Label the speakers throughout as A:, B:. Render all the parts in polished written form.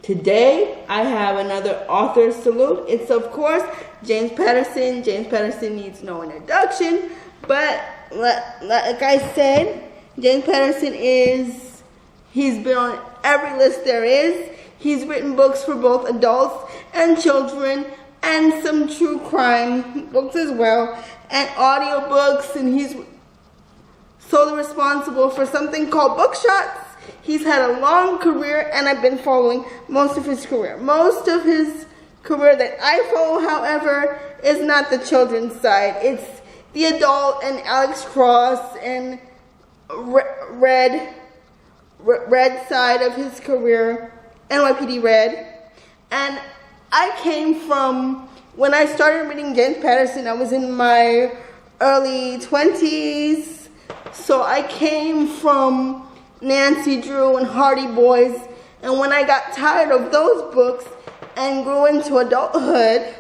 A: Today, I have another author salute. It's, of course, James Patterson. James Patterson needs no introduction, but like I said, James Patterson he's been on every list there is. He's written books for both adults and children, and some true crime books as well, and audiobooks, and he's solely responsible for something called Bookshots. He's had a long career, and I've been following most of his career. Most of his career that I follow, however, is not the children's side. It's the adult and Alex Cross and Red side of his career, NYPD Red. And I came from, when I started reading James Patterson, I was in my early 20s. So I came from Nancy Drew and Hardy Boys, and when I got tired of those books and grew into adulthood,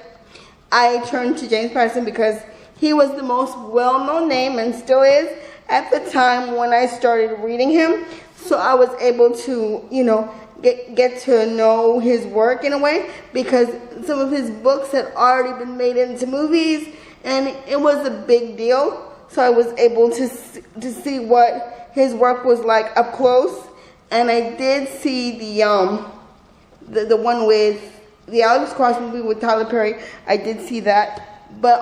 A: I turned to James Patterson because he was the most well-known name and still is at the time when I started reading him. So I was able to, get to know his work in a way, because some of his books had already been made into movies, and it was a big deal. So I was able to see what his work was like up close, and I did see the one with the Alex Cross movie with Tyler Perry. I did see that, but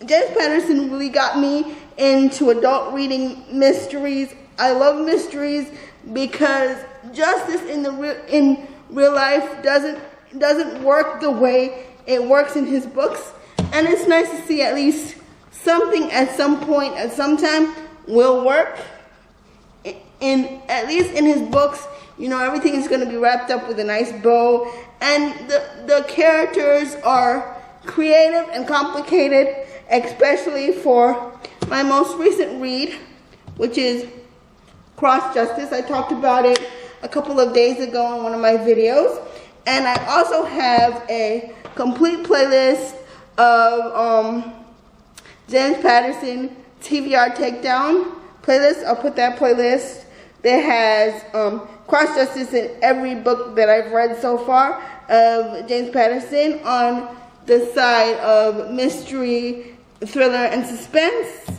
A: James Patterson really got me into adult reading mysteries. I love mysteries because justice in real life doesn't work the way it works in his books, and it's nice to see at least something at some point, at some time, will work. At least in his books, everything is going to be wrapped up with a nice bow, and the characters are creative and complicated, especially for my most recent read, which is Cross Justice. I talked about it a couple of days ago in one of my videos, and I also have a complete playlist of James Patterson TVR Takedown playlist. I'll put that playlist that has Cross Justice in every book that I've read so far of James Patterson on the side of mystery, thriller, and suspense.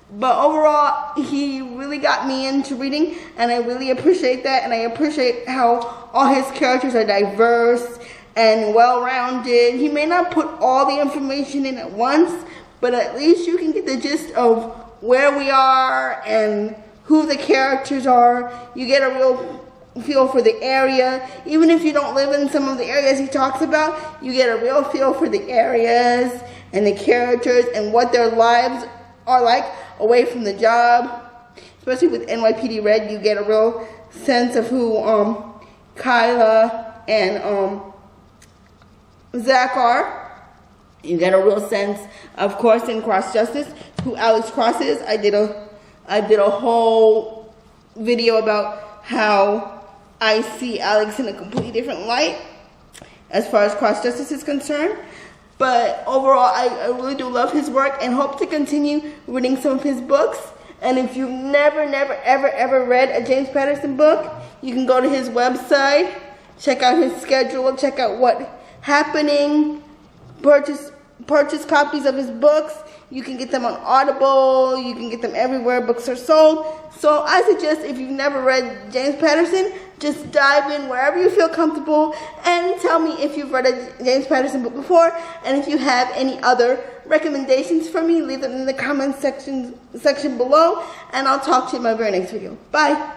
A: But overall, he really got me into reading, and I really appreciate that, and I appreciate how all his characters are diverse and well-rounded. He may not put all the information in at once, but at least you can get the gist of where we are and who the characters are. You get a real feel for the area. Even if you don't live in some of the areas he talks about, you get a real feel for the areas and the characters and what their lives are like away from the job. Especially with NYPD Red, you get a real sense of who Kyla and Zach are. You get a real sense, of course, in Cross Justice, who Alex Cross is. I did a whole video about how I see Alex in a completely different light as far as Cross Justice is concerned. But overall, I really do love his work and hope to continue reading some of his books. And if you've never, ever read a James Patterson book, you can go to his website, check out his schedule, check out what's happening, purchase copies of his books. You can get them on Audible. You can get them everywhere books are sold. So I suggest, if you've never read James Patterson, just dive in wherever you feel comfortable and tell me if you've read a James Patterson book before, and if you have any other recommendations for me, leave them in the comment section below, and I'll talk to you in my very next video. Bye.